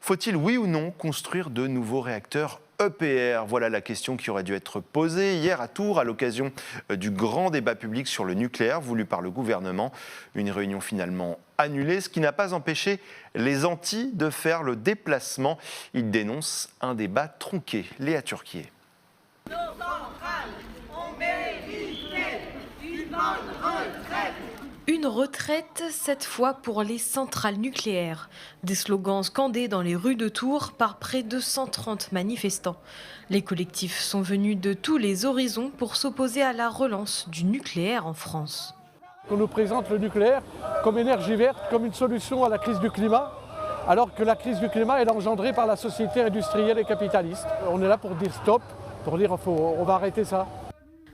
Faut-il, oui ou non, construire de nouveaux réacteurs EPR? Voilà la question qui aurait dû être posée hier à Tours à l'occasion du grand débat public sur le nucléaire voulu par le gouvernement. Une réunion finalement annulée, ce qui n'a pas empêché les Antilles de faire le déplacement. Ils dénoncent un débat tronqué. Léa Turquier. Nos centrales ont mérité une bonne retraite. Une retraite, cette fois pour les centrales nucléaires. Des slogans scandés dans les rues de Tours par près de 130 manifestants. Les collectifs sont venus de tous les horizons pour s'opposer à la relance du nucléaire en France. On nous présente le nucléaire comme énergie verte, comme une solution à la crise du climat, alors que la crise du climat est engendrée par la société industrielle et capitaliste. On est là pour dire stop, pour dire on va arrêter ça.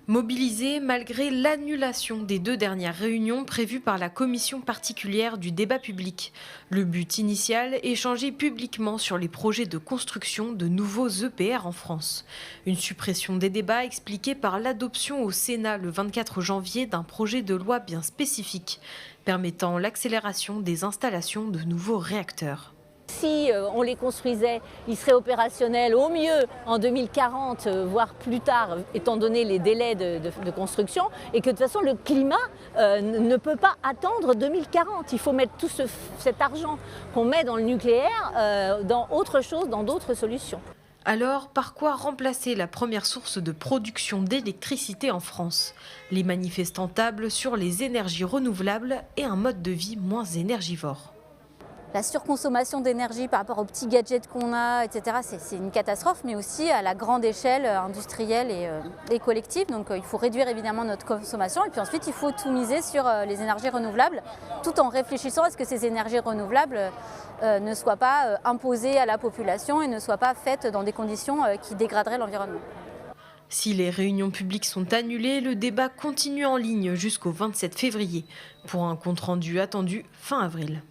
Mobilisés malgré l'annulation des 2 dernières réunions prévues par la commission particulière du débat public. Le but initial, échanger publiquement sur les projets de construction de nouveaux EPR en France. Une suppression des débats expliquée par l'adoption au Sénat le 24 janvier d'un projet de loi bien spécifique, permettant l'accélération des installations de nouveaux réacteurs. Si on les construisait, ils seraient opérationnels au mieux en 2040, voire plus tard, étant donné les délais de construction, et que de toute façon le climat ne peut pas attendre 2040. Il faut mettre tout cet argent qu'on met dans le nucléaire dans autre chose, dans d'autres solutions. Alors, par quoi remplacer la première source de production d'électricité en France? Les manifestants tablent sur les énergies renouvelables et un mode de vie moins énergivore. La surconsommation d'énergie par rapport aux petits gadgets qu'on a, etc., c'est une catastrophe, mais aussi à la grande échelle industrielle et collective. Donc il faut réduire évidemment notre consommation et puis ensuite il faut tout miser sur les énergies renouvelables, tout en réfléchissant à ce que ces énergies renouvelables ne soient pas imposées à la population et ne soient pas faites dans des conditions qui dégraderaient l'environnement. Si les réunions publiques sont annulées, le débat continue en ligne jusqu'au 27 février, pour un compte-rendu attendu fin avril.